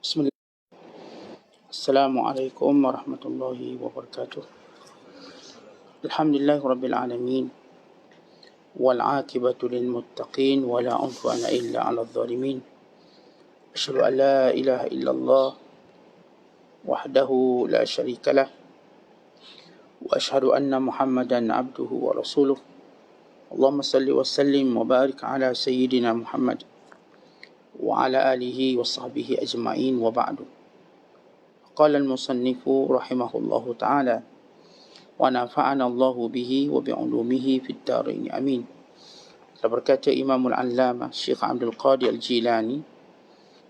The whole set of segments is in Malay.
Bismillah. Assalamualaikum warahmatullahi wabarakatuh. Alhamdulillahi rabbil alamin. Wal aqibatu lil muttaqin wa la udwana illa 'alal zalimin. Asyhadu an la ilaha illallah wahdahu la syarika lah wa asyhadu anna Muhammadan abduhu wa rasuluh. Allahumma salli wa sallim wa barik ala sayyidina Muhammad wa ala alihi wa sahbihi ajma'in wa ba'du. Qala al-musannifu rahimahullahu ta'ala wa nafa'ana Allahu bihi wa bi'ulumihi fid dharain amin. Berkata Imamul Allamah Syekh Abdul Qadir Al-Jilani,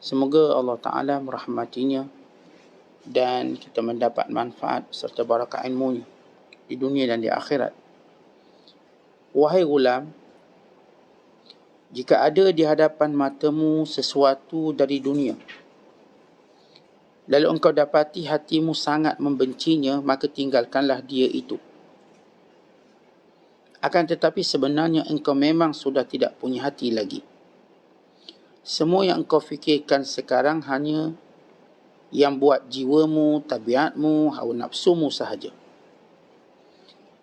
semoga Allah Ta'ala merahmatinya dan kita mendapat manfaat serta barakah ilmunya di dunia dan di akhirat. Wahai gulam, jika ada di hadapan matamu sesuatu dari dunia, lalu engkau dapati hatimu sangat membencinya, maka tinggalkanlah dia itu. Akan tetapi sebenarnya engkau memang sudah tidak punya hati lagi. Semua yang engkau fikirkan sekarang hanya yang buat jiwamu, tabiatmu, hawa nafsumu sahaja.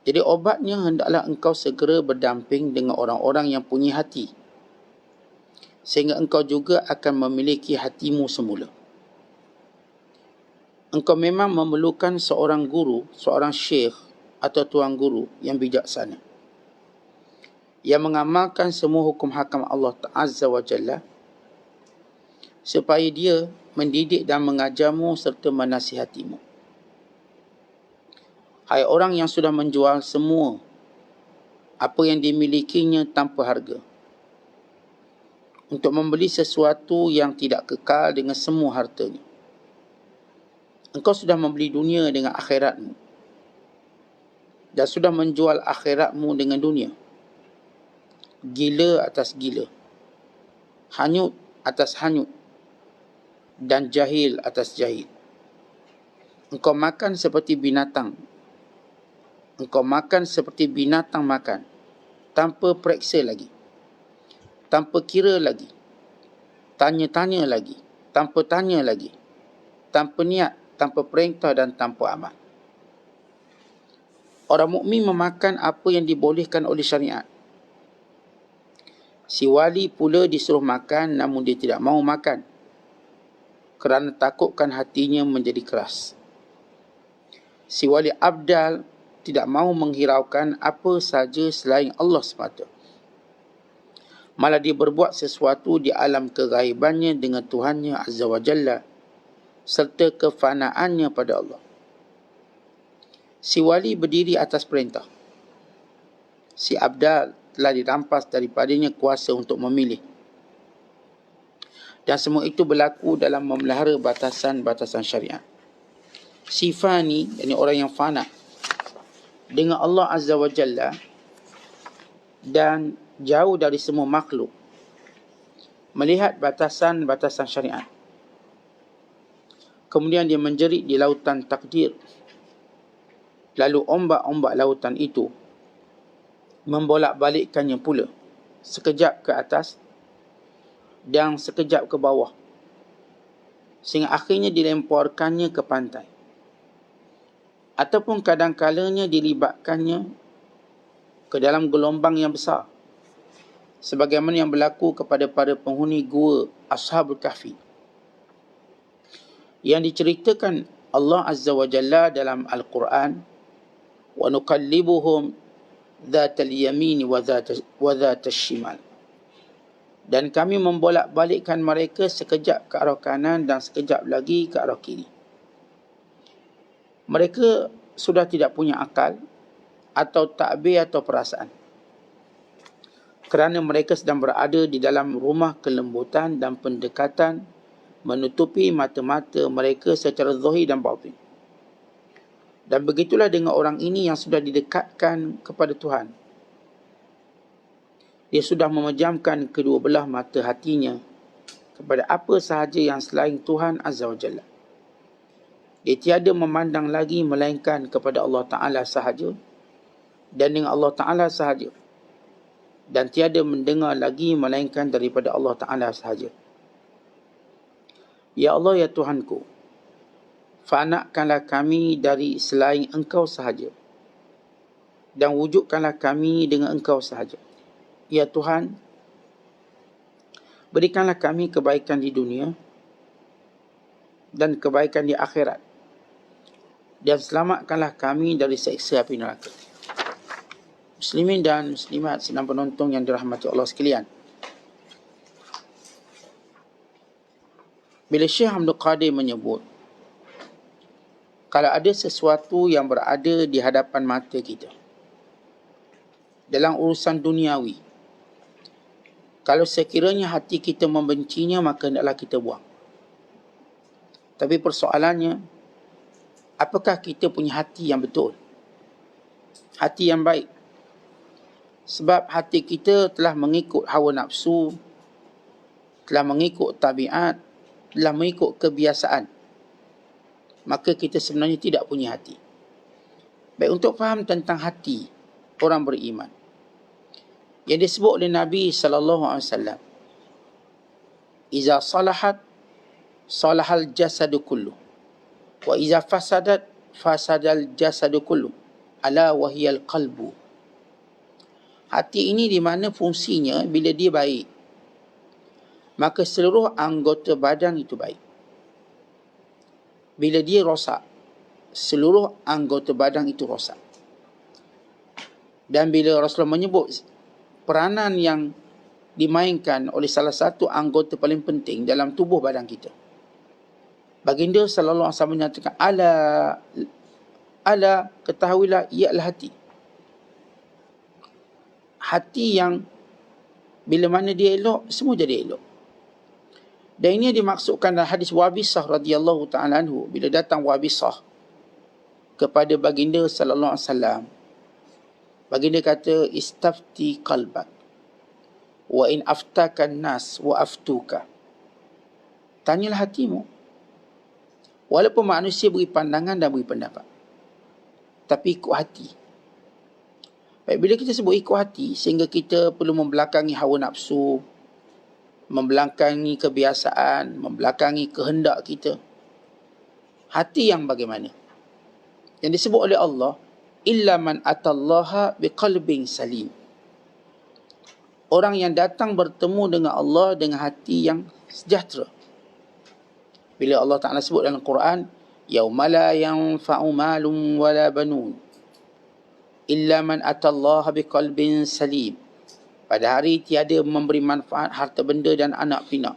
Jadi obatnya hendaklah engkau segera berdamping dengan orang-orang yang punya hati, sehingga engkau juga akan memiliki hatimu semula. Engkau memang memerlukan seorang guru, seorang syekh atau tuan guru yang bijaksana, yang mengamalkan semua hukum hakam Allah Azza wa Jalla, supaya dia mendidik dan mengajarmu serta menasihatimu. Hai orang yang sudah menjual semua apa yang dimilikinya tanpa harga, untuk membeli sesuatu yang tidak kekal dengan semua hartanya. Engkau sudah membeli dunia dengan akhiratmu, dan sudah menjual akhiratmu dengan dunia. Gila atas gila, hanyut atas hanyut, dan jahil atas jahil. Engkau makan seperti binatang. Engkau makan seperti binatang makan, tanpa periksa lagi, tanpa kira lagi, tanya-tanya lagi, tanpa tanya lagi, tanpa niat, tanpa perintah dan tanpa amal. Orang mukmin memakan apa yang dibolehkan oleh syariat. Si wali pula disuruh makan, namun dia tidak mau makan kerana takutkan hatinya menjadi keras. Si wali abdal tidak mau menghiraukan apa saja selain Allah semata. Malah dia berbuat sesuatu di alam keghaibannya dengan Tuhannya Azza wa Jalla serta kefanaannya pada Allah. Si wali berdiri atas perintah. Si abdal telah dirampas daripadanya kuasa untuk memilih. Dan semua itu berlaku dalam memelihara batasan-batasan syariat. Si fani, yakni orang yang fana dengan Allah Azza wa Jalla dan jauh dari semua makhluk, melihat batasan-batasan syariat. Kemudian dia menjerit di lautan takdir. Lalu ombak-ombak lautan itu membolak-balikkannya pula, sekejap ke atas dan sekejap ke bawah, sehingga akhirnya dilemparkannya ke pantai. Ataupun kadang-kalanya dilibatkannya ke dalam gelombang yang besar, sebagaimana yang berlaku kepada para penghuni gua Ashabul Kahfi, yang diceritakan Allah Azza wa Jalla dalam Al-Quran, wa nuqallibuhum dhatal yamin wa dhatal shimal. Dan kami membolak-balikkan mereka sekejap ke arah kanan dan sekejap lagi ke arah kiri. Mereka sudah tidak punya akal atau takbir atau perasaan, kerana mereka sedang berada di dalam rumah kelembutan dan pendekatan, menutupi mata-mata mereka secara zahir dan batin. Dan begitulah dengan orang ini yang sudah didekatkan kepada Tuhan. Dia sudah memejamkan kedua belah mata hatinya kepada apa sahaja yang selain Tuhan Azza wa Jalla. Dia tiada memandang lagi melainkan kepada Allah Ta'ala sahaja dan dengan Allah Ta'ala sahaja, dan tiada mendengar lagi melainkan daripada Allah Ta'ala sahaja. Ya Allah, ya Tuhanku, fanakkanlah kami dari selain Engkau sahaja, dan wujudkanlah kami dengan Engkau sahaja. Ya Tuhan, berikanlah kami kebaikan di dunia dan kebaikan di akhirat, dan selamatkanlah kami dari siksa api neraka. Muslimin dan muslimat sedang penonton yang dirahmati Allah sekalian, bila Syekh Abdul Qadir menyebut, kalau ada sesuatu yang berada di hadapan mata kita dalam urusan duniawi, kalau sekiranya hati kita membencinya, maka hendaklah kita buang. Tapi persoalannya, apakah kita punya hati yang betul? Hati yang baik. Sebab hati kita telah mengikut hawa nafsu, telah mengikut tabiat, telah mengikut kebiasaan. Maka kita sebenarnya tidak punya hati. Baik, untuk faham tentang hati orang beriman, yang disebut oleh Nabi SAW, Iza salahat, salahal jasadu kullu. Wa iza fasadat, fasadal jasadu kullu. Ala wahiyal qalbu. Hati ini di mana fungsinya, bila dia baik, maka seluruh anggota badan itu baik. Bila dia rosak, seluruh anggota badan itu rosak. Dan bila Rasulullah menyebut peranan yang dimainkan oleh salah satu anggota paling penting dalam tubuh badan kita, baginda sallallahu alaihi wasallam menyatakan, ala ketahuilah, ialah hati. Hati yang bila mana dia elok, semua jadi elok. Dan ini dimaksudkan dalam hadis Wabisah radhiyallahu ta'ala anhu, bila datang Wabisah kepada baginda sallallahu alaihi wasallam, baginda kata, istafti qalbak wa in aftakan nas wa aftuka. Tanyalah hatimu, walaupun manusia beri pandangan dan beri pendapat, tapi ikut hati. Baik, bila kita sebut ikut hati, sehingga kita perlu membelakangi hawa nafsu, membelakangi kebiasaan, membelakangi kehendak kita. Hati yang bagaimana? Yang disebut oleh Allah, illa man atallaha biqalbin salim. Orang yang datang bertemu dengan Allah dengan hati yang sejahtera. Bila Allah Ta'ala sebut dalam Quran, yauma la yanfa'u malun wala banun illa man atallaha biqalbin salim. Pada hari tiada memberi manfaat harta benda dan anak pinak,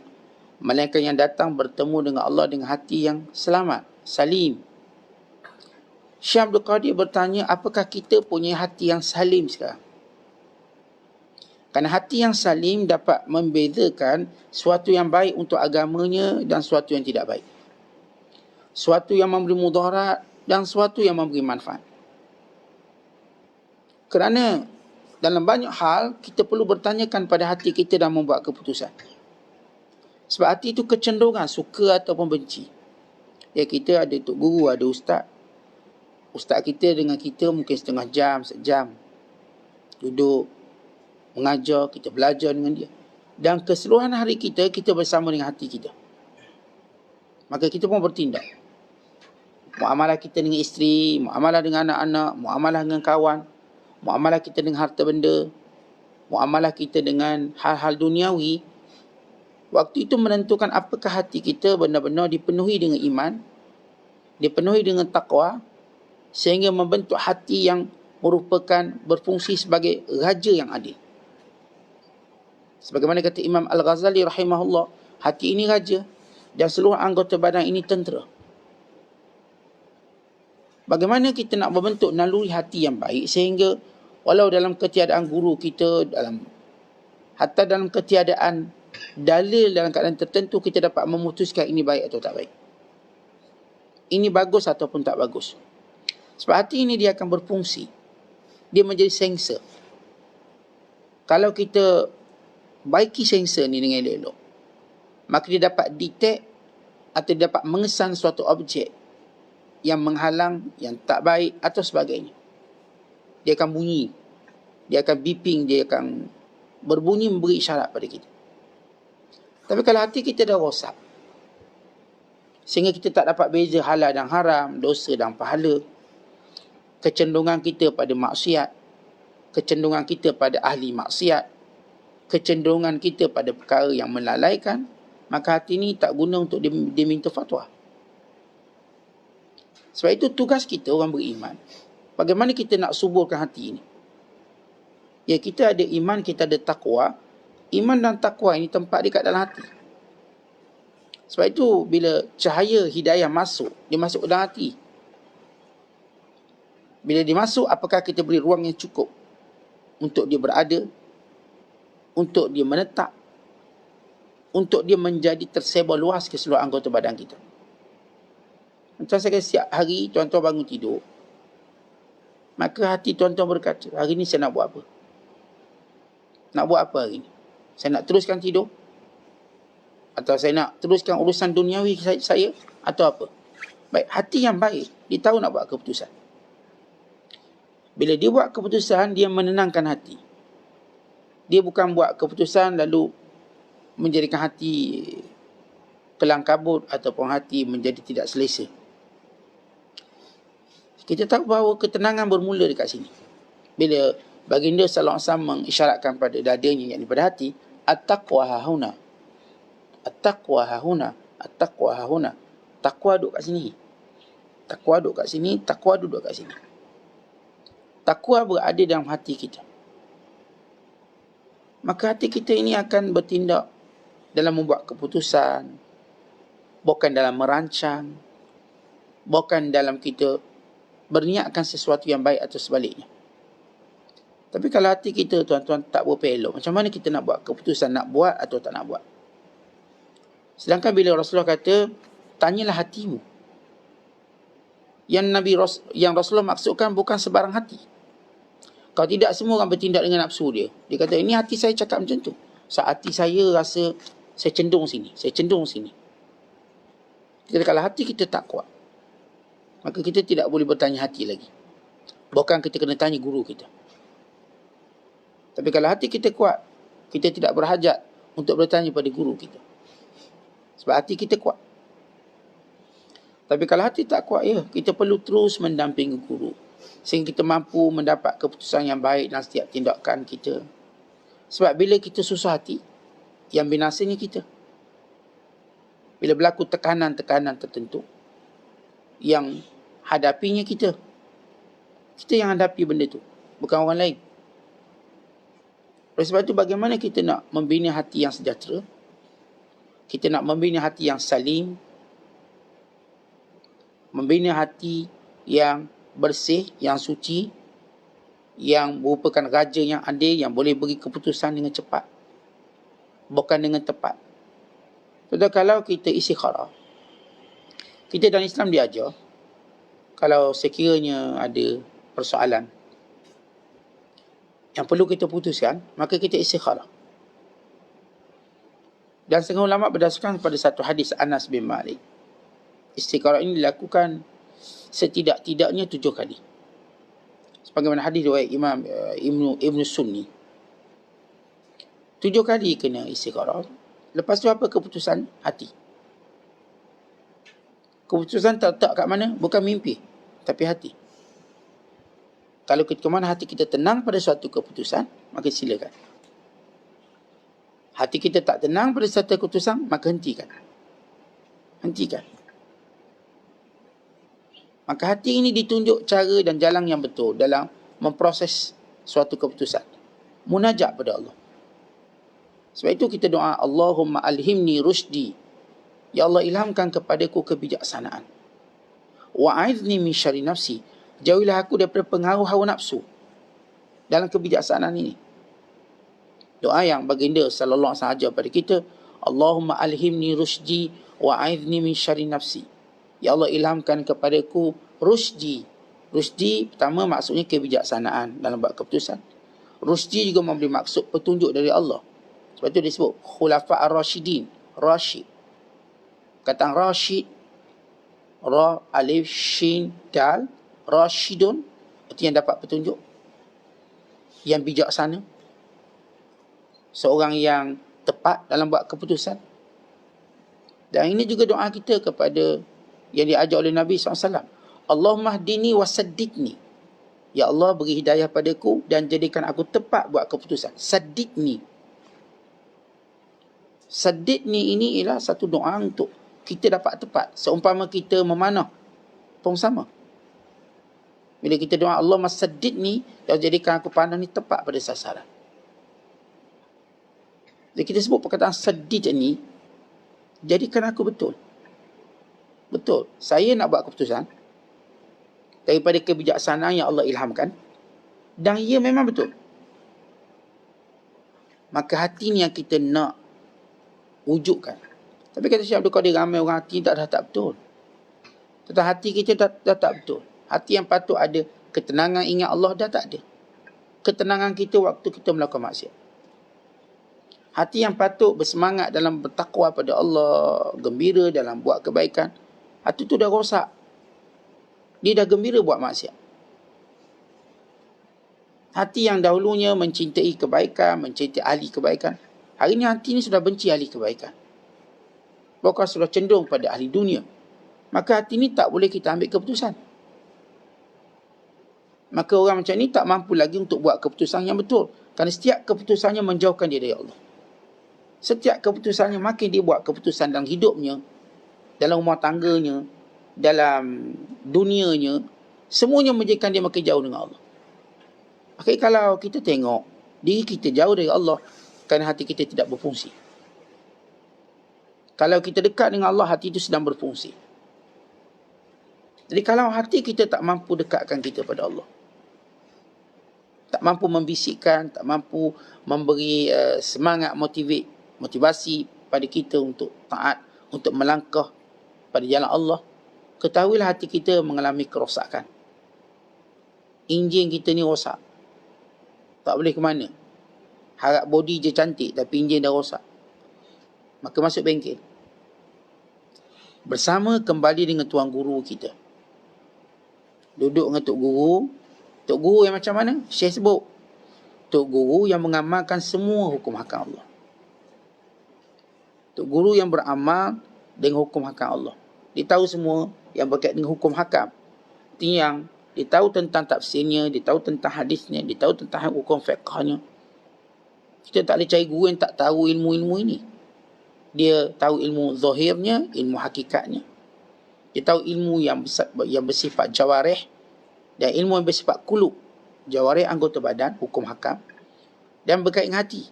melainkan yang datang bertemu dengan Allah dengan hati yang selamat, salim. Syekh Abdul Qadir bertanya, apakah kita punya hati yang salim sekarang? Kerana hati yang salim dapat membezakan suatu yang baik untuk agamanya dan suatu yang tidak baik. Suatu yang memberi mudarat dan suatu yang memberi manfaat. Kerana dalam banyak hal, kita perlu bertanyakan pada hati kita dan membuat keputusan. Sebab hati itu kecenderungan, suka ataupun benci. Ya, kita ada tok guru, ada ustaz. Ustaz kita dengan kita mungkin setengah jam, sejam. Duduk, mengajar, kita belajar dengan dia. Dan keseluruhan hari kita bersama dengan hati kita. Maka kita pun bertindak. Muamalah kita dengan isteri, muamalah dengan anak-anak, muamalah dengan kawan, muamalah kita dengan harta benda, muamalah kita dengan hal-hal duniawi. Waktu itu menentukan apakah hati kita benar-benar dipenuhi dengan iman, dipenuhi dengan taqwa, sehingga membentuk hati yang merupakan berfungsi sebagai raja yang adil. Sebagaimana kata Imam Al-Ghazali rahimahullah, hati ini raja dan seluruh anggota badan ini tentera. Bagaimana kita nak membentuk naluri hati yang baik sehingga walau dalam ketiadaan guru kita, hatta dalam ketiadaan dalil dalam keadaan tertentu, kita dapat memutuskan ini baik atau tak baik, ini bagus ataupun tak bagus. Sebab hati ini dia akan berfungsi, dia menjadi sensor. Kalau kita baiki sensor ni dengan elok-elok, maka dia dapat detect atau dia dapat mengesan suatu objek yang menghalang, yang tak baik atau sebagainya. Dia akan bunyi, dia akan beeping, dia akan berbunyi memberi isyarat pada kita. Tapi kalau hati kita dah rosak, Sehingga kita tak dapat beza halal dan haram, dosa dan pahala. Kecenderungan kita pada maksiat, kecenderungan kita pada ahli maksiat, kecenderungan kita pada perkara yang melalaikan, maka hati ni tak guna untuk diminta fatwa. Sebab itu tugas kita orang beriman, bagaimana kita nak suburkan hati ini. Ya, kita ada iman, kita ada takwa. Iman dan takwa ini tempat dia kat dalam hati. Sebab itu bila cahaya hidayah masuk, dia masuk ke dalam hati. Bila dia masuk, apakah kita beri ruang yang cukup untuk dia berada, untuk dia menetap, untuk dia menjadi tersebar luas ke seluruh anggota badan kita. Macam saya kata, setiap hari tuan-tuan bangun tidur, maka hati tuan-tuan berkata, hari ni saya nak buat apa? Nak buat apa hari ni? Saya nak teruskan tidur? Atau saya nak teruskan urusan duniawi saya? Atau apa? Baik, hati yang baik, dia tahu nak buat keputusan. Bila dia buat keputusan, dia menenangkan hati. Dia bukan buat keputusan lalu menjadikan hati kelang kabut ataupun hati menjadi tidak selesa. Kita tahu bahawa ketenangan bermula dekat sini. Bila baginda sallallahu alaihi wasallam mengisyaratkan pada dadanya, yakni pada hati, at-taqwa hahuna. At-taqwa hahuna. At-taqwa hahuna. Takwa duduk kat sini. Takwa duduk kat sini, takwa duduk kat sini. Takwa berada dalam hati kita. Maka hati kita ini akan bertindak dalam membuat keputusan, bukan dalam merancang, bukan dalam kita berniatkan sesuatu yang baik atau sebaliknya. Tapi kalau hati kita, tuan-tuan, tak berpelok, macam mana kita nak buat keputusan nak buat atau tak nak buat? Sedangkan bila Rasulullah kata, tanyalah hatimu. Yang Rasulullah maksudkan bukan sebarang hati. Kalau tidak, semua orang bertindak dengan nafsu dia. Dia kata, ini hati saya cakap macam tu. Saat hati saya rasa saya cenderung sini, saya cenderung sini. Jadi kalau hati kita tak kuat, maka kita tidak boleh bertanya hati lagi. Bukan kita kena tanya guru kita. Tapi kalau hati kita kuat, kita tidak berhajat untuk bertanya pada guru kita. Sebab hati kita kuat. Tapi kalau hati tak kuat, ya, kita perlu terus mendampingi guru. Sehingga kita mampu mendapat keputusan yang baik dalam setiap tindakan kita. Sebab bila kita susah hati, yang binasanya kita. Bila berlaku tekanan-tekanan tertentu, yang hadapinya kita. Kita yang hadapi benda tu, bukan orang lain. Oleh sebab itu, bagaimana kita nak membina hati yang sejahtera? Kita nak membina hati yang salim, membina hati yang bersih, yang suci, yang merupakan raja yang adil, yang boleh beri keputusan dengan cepat, bukan dengan tepat. Tetapi kalau kita istikharah, kita dalam Islam diajar, kalau sekiranya ada persoalan yang perlu kita putuskan, maka kita istikharah. Dan setengah ulama berdasarkan pada satu hadis Anas bin Malik, istikharah ini dilakukan setidak-tidaknya 7 kali. Sebagaimana hadis riwayat Imam Ibn Sunni. 7 kali kena istikharah. Lepas tu apa keputusan hati? Keputusan terletak kat mana? Bukan mimpi, tapi hati. Kalau ke mana hati kita tenang pada suatu keputusan, maka silakan. Hati kita tak tenang pada suatu keputusan, maka hentikan. Hentikan. Maka hati ini ditunjuk cara dan jalan yang betul dalam memproses suatu keputusan. Munajat pada Allah. Sebab itu kita doa, Allahumma alhimni rushdi. Ya Allah, ilhamkan kepadaku kebijaksanaan. Wa'idhni min syarri nafsi. Jauhilah aku daripada pengaruh hawa nafsu dalam kebijaksanaan ini. Doa yang baginda sallallahu alaihi wasallam ajar pada kita, Allahumma alhimni rushdi wa'idhni min syarri nafsi. Ya Allah, ilhamkan kepadaku rushdi. Rushdi pertama maksudnya kebijaksanaan dalam buat keputusan. Rushdi juga memberi maksud petunjuk dari Allah. Sebab itu disebut khulafa ar-rasyidin. Rashid. Kata Rashid, Ra, Alif, Shin, Dal, Rashidun, itu yang dapat petunjuk, yang bijaksana, seorang yang tepat dalam buat keputusan. Dan ini juga doa kita kepada yang diajar oleh Nabi SAW. Allahumma hdini wasaddidni. Ya Allah, beri hidayah padaku dan jadikan aku tepat buat keputusan. Saddidni. Saddidni ini ialah satu doa untuk kita dapat tepat. Seumpama kita memanah pun sama. Bila kita doa Allah masaddidni, dan jadikan aku panah ni tepat pada sasaran. Jadi kita sebut perkataan saddid ni, jadikan aku betul. Betul. Saya nak buat keputusan daripada kebijaksanaan yang Allah ilhamkan, dan ia memang betul. Maka hati ni yang kita nak wujudkan. Tapi kata Syekh Abdul Qadir, ramai orang hati dah tak betul. Tentang hati kita dah tak betul. Hati yang patut ada ketenangan ingat Allah dah tak ada. Ketenangan kita waktu kita melakukan maksiat. Hati yang patut bersemangat dalam bertakwa pada Allah, gembira dalam buat kebaikan, hati tu dah rosak. Dia dah gembira buat maksiat. Hati yang dahulunya mencintai kebaikan, mencintai ahli kebaikan, hari ni hati ni sudah benci ahli kebaikan. Bahkan sudah cenderung pada ahli dunia. Maka hati ni tak boleh kita ambil keputusan. Maka orang macam ni tak mampu lagi untuk buat keputusan yang betul. Kerana setiap keputusannya menjauhkan dia dari Allah. Setiap keputusannya, makin dia buat keputusan dalam hidupnya, dalam rumah tangganya, dalam dunianya, semuanya menjadikan dia makin jauh dengan Allah. Maka kalau kita tengok diri kita jauh dari Allah kerana hati kita tidak berfungsi. Kalau kita dekat dengan Allah, hati itu sedang berfungsi. Jadi kalau hati kita tak mampu dekatkan kita pada Allah, tak mampu membisikkan, tak mampu memberi semangat, motivasi pada kita untuk taat, untuk melangkah pada jalan Allah, ketahuilah hati kita mengalami kerosakan. Enjin kita ni rosak. Tak boleh ke mana. Harap body je cantik, tapi enjin dah rosak. Maka masuk bengkel. Bersama kembali dengan tuan guru kita. Duduk dengan Tok Guru. Tok Guru yang macam mana? Syekh sebut. Tok Guru yang mengamalkan semua hukum hakam Allah. Tok Guru yang beramal dengan hukum hakam Allah. Dia tahu semua yang berkait dengan hukum hakam. Artinya yang dia tahu tentang tafsirnya, dia tahu tentang hadisnya, dia tahu tentang hukum fiqhnya. Kita tak boleh cari guru yang tak tahu ilmu-ilmu ini. Dia tahu ilmu zahirnya, ilmu hakikatnya. Dia tahu ilmu yang bersifat jawarih dan ilmu yang bersifat kulub. Jawarih anggota badan, hukum hakam, dan berkait dengan hati.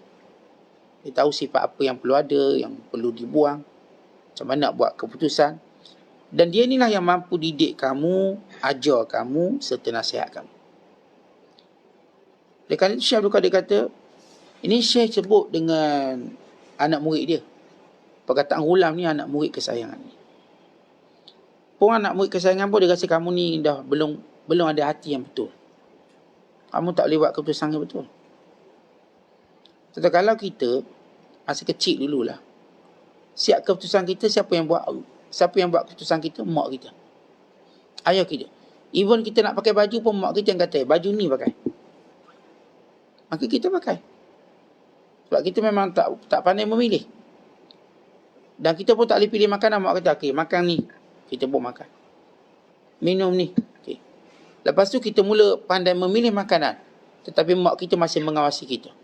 Dia tahu sifat apa yang perlu ada, yang perlu dibuang, macam mana nak buat keputusan. Dan dia inilah yang mampu didik kamu, ajar kamu, serta nasihat kamu. Oleh kerana itu Syekh Abdul Qadir kata, ini Syekh sebut dengan anak murid dia. Perkataan Ghulam ni anak murid kesayangan ni. Pun anak murid kesayangan pun dia rasa kamu ni dah belum ada hati yang betul. Kamu tak boleh buat keputusan yang betul. Tetapi kalau kita masa kecil dululah, siap keputusan kita siapa yang buat? Siapa yang buat keputusan kita? Mak kita, ayah kita. Even kita nak pakai baju pun mak kita yang kata, baju ni pakai. Maka kita pakai. Sebab kita memang tak pandai memilih. Dan kita pun tak boleh pilih makanan. Mak kata, okey, makan ni. Kita pun makan. Minum ni. Okay. Lepas tu kita mula pandai memilih makanan. Tetapi mak kita masih mengawasi kita.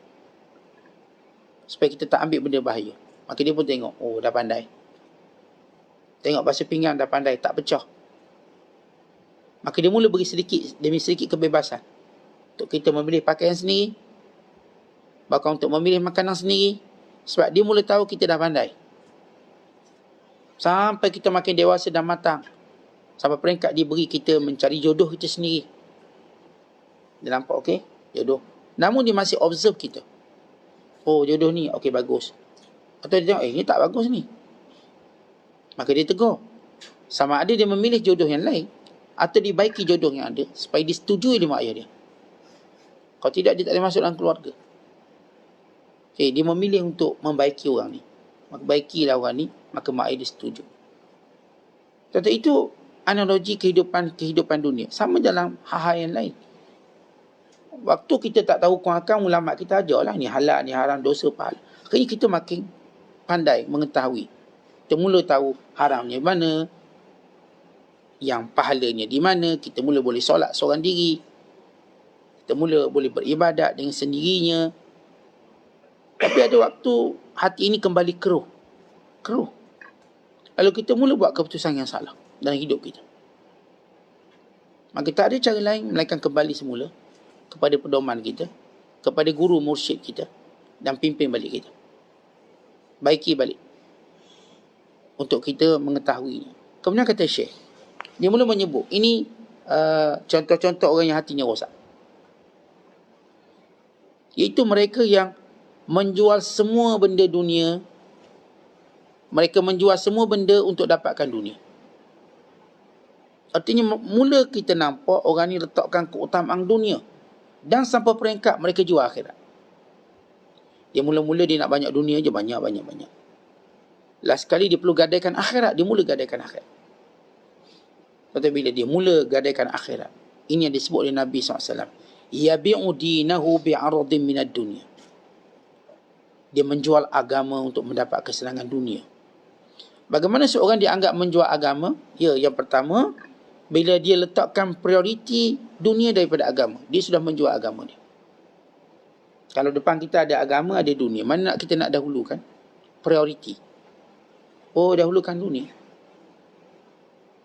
Supaya kita tak ambil benda bahaya. Maka dia pun tengok, oh dah pandai. Tengok basuh pinggang dah pandai, tak pecah. Maka dia mula beri sedikit demi sedikit kebebasan. Untuk kita memilih pakaian sendiri. Bahkan untuk memilih makanan sendiri. Sebab dia mula tahu kita dah pandai. Sampai kita makin dewasa dan matang. Sampai peringkat dia beri kita mencari jodoh kita sendiri. Dia nampak okey, jodoh. Namun dia masih observe kita. Oh jodoh ni, okey bagus. Atau dia tengok, ni tak bagus ni. Maka dia tegur. Sama ada dia memilih jodoh yang lain, atau dibaiki jodoh yang ada, supaya disetujui oleh mak ayah dia. Kalau tidak, dia tak boleh masuk dalam keluarga. Okay, dia memilih untuk membaiki orang ni. Maka baikilah orang ni, maka mak ayah dia setuju. Tetapi itu analogi kehidupan dunia. Sama dalam hal-hal yang lain. Waktu kita tak tahu hukum hakam, ulama kita ajarlah ni halal, ni haram, dosa, pahala. Akhirnya kita makin pandai mengetahui. kita mula tahu haramnya mana, yang pahalanya di mana, kita mula boleh solat seorang diri, kita mula boleh beribadat dengan sendirinya. Tapi ada waktu hati ini kembali keruh. Lalu kita mula buat keputusan yang salah dalam hidup kita. Maka tak ada cara lain melainkan kembali semula kepada pedoman kita, kepada guru mursyid kita, dan pimpin balik kita. Baiki balik untuk kita mengetahui. Kemudian kata Syekh, dia mula menyebut ini contoh-contoh orang yang hatinya rosak, iaitu mereka yang menjual semua benda dunia. Mereka menjual semua benda untuk dapatkan dunia. Artinya mula kita nampak orang ni letakkan keutamaan dunia, dan sampai peringkat mereka jual akhirat. Dia mula-mula dia nak banyak dunia je, banyak. Last sekali dia perlu gadaikan akhirat, dia mula gadaikan akhirat. Lepas bila dia mula gadaikan akhirat, ini yang disebut oleh Nabi SAW, yabi'u dinahu bi'aradin minad dunia. Dia menjual agama untuk mendapat kesenangan dunia. Bagaimana seorang dianggap menjual agama? Ya, yang pertama, bila dia letakkan prioriti dunia daripada agama, dia sudah menjual agama dia. Kalau depan kita ada agama, ada dunia, mana kita nak dahulukan? Prioriti. Oh, dahulukan dunia.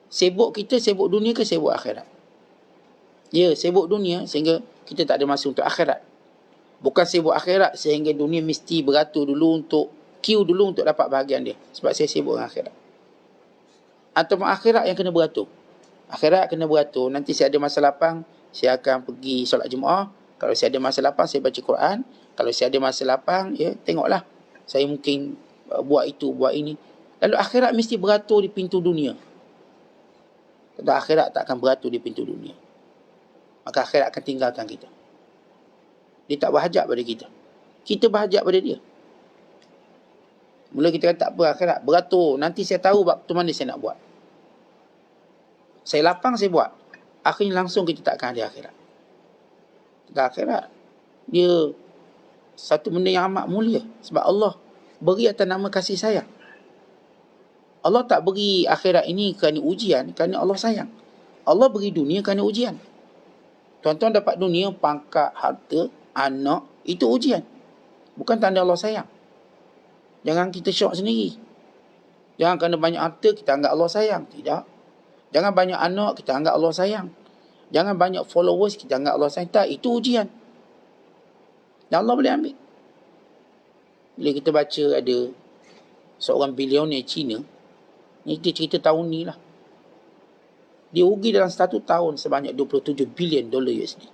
Sibuk kita, sibuk dunia ke sibuk akhirat? Ya, sibuk dunia sehingga kita tak ada masa untuk akhirat. Bukan sibuk akhirat sehingga dunia mesti beratur dulu untuk queue dulu untuk dapat bahagian dia, sebab saya sibuk dengan akhirat. Atau akhirat yang kena beratur. Akhirat kena beratur. Nanti saya ada masa lapang, saya akan pergi solat Jumaat. Kalau saya ada masa lapang, saya baca Quran. Kalau saya ada masa lapang, ya tengoklah, saya mungkin buat itu, buat ini. Lalu akhirat mesti beratur di pintu dunia. Kalau akhirat tak akan beratur di pintu dunia, maka akhirat akan tinggalkan kita. Dia tak berhajat pada kita, kita berhajat pada dia. Mula kita kata tak apa, akhirat beratur, nanti saya tahu waktu mana saya nak buat. Saya lapang, saya buat. Akhirnya langsung kita tak akan ada akhirat. Akhirat dia satu benda yang amat mulia, sebab Allah beri atas nama kasih sayang. Allah tak beri akhirat ini kerana ujian, kerana Allah sayang. Allah beri dunia kerana ujian. Tuan-tuan dapat dunia, pangkat, harta, anak, itu ujian, bukan tanda Allah sayang. Jangan kita syok sendiri. Jangan kerana banyak harta kita anggap Allah sayang. Tidak. Jangan banyak anak kita anggap Allah sayang. Jangan banyak followers kita anggap Allah sayang. Tak, itu ujian, dan Allah boleh ambil. Bila kita baca ada seorang bilioner Cina, ni dia cerita tahun ni lah, dia rugi dalam 1 tahun sebanyak 27 bilion dolar USD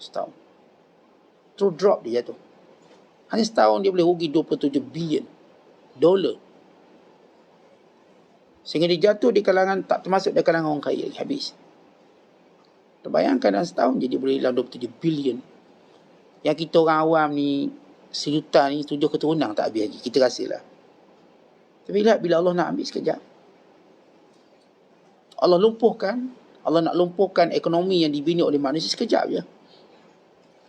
setahun. Terus drop dia jatuh. Hanya setahun dia boleh rugi 27 bilion dolar. Sehingga dia jatuh di kalangan, tak termasuk di kalangan orang kaya, habis. Terbayangkan dalam setahun je dia boleh hilang 27 bilion. Yang kita orang awam ni, 1 juta ni 7 keturunan tak habis lagi, kita rasalah. Tapi lihat bila Allah nak ambil sekejap, Allah nak lumpuhkan ekonomi yang dibina oleh manusia sekejap je.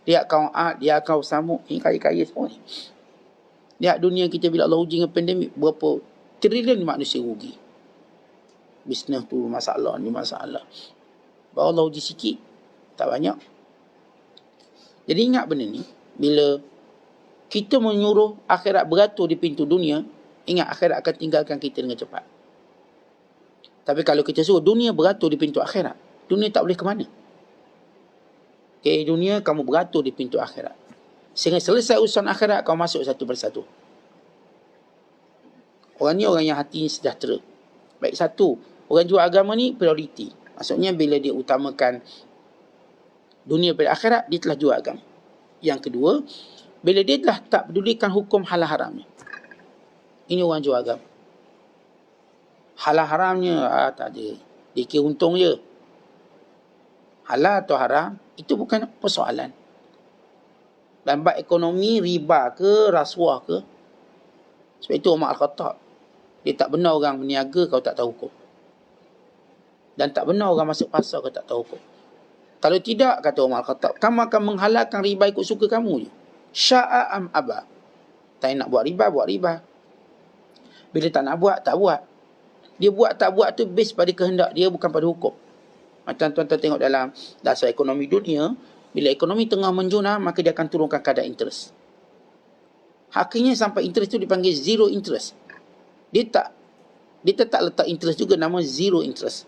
Lihat kaum Ad, lihat kaum Samud, ini kaya-kaya semua ni. Lihat dunia kita bila Allah uji dengan pandemik, berapa trilion manusia rugi. Bisnes tu masalah, ni masalah. Baru Allah uji sikit, tak banyak. Jadi ingat benda ni, bila kita menyuruh akhirat beratur di pintu dunia, ingat akhirat akan tinggalkan kita dengan cepat. Tapi kalau kita suruh dunia beratur di pintu akhirat, dunia tak boleh ke mana. Okay, dunia kamu beratur di pintu akhirat, sehingga selesai urusan akhirat kau masuk satu persatu. Orang ni orang yang hati sejahtera. Baik, satu, orang jual agama ni prioriti. Maksudnya bila dia utamakan dunia pada akhirat, dia telah jual agama. Yang kedua, bila dia telah tak pedulikan hukum halal haramnya, ini orang jual agama. Halal haramnya tak ada, dia kira untung je. Halal atau haram itu bukan persoalan. Dalam bab ekonomi, riba ke rasuah ke, sebab itu Umar Al-Khattab, dia tak benar orang berniaga kalau tak tahu hukum, dan tak benar orang masuk pasar kalau tak tahu hukum. Kalau tidak, kata Umar Al-Khattab, kamu akan menghalalkan riba ikut suka kamu je. Sya'a am aba. Tak nak buat riba, buat riba. Bila tak nak buat, tak buat. Dia buat tak buat tu base pada kehendak dia, bukan pada hukum. Macam tuan-tuan tengok dalam dasar ekonomi dunia, bila ekonomi tengah menjuna, maka dia akan turunkan kadar interest. Akhirnya sampai interest tu dipanggil zero interest. Dia tetap letak interest juga, nama zero interest.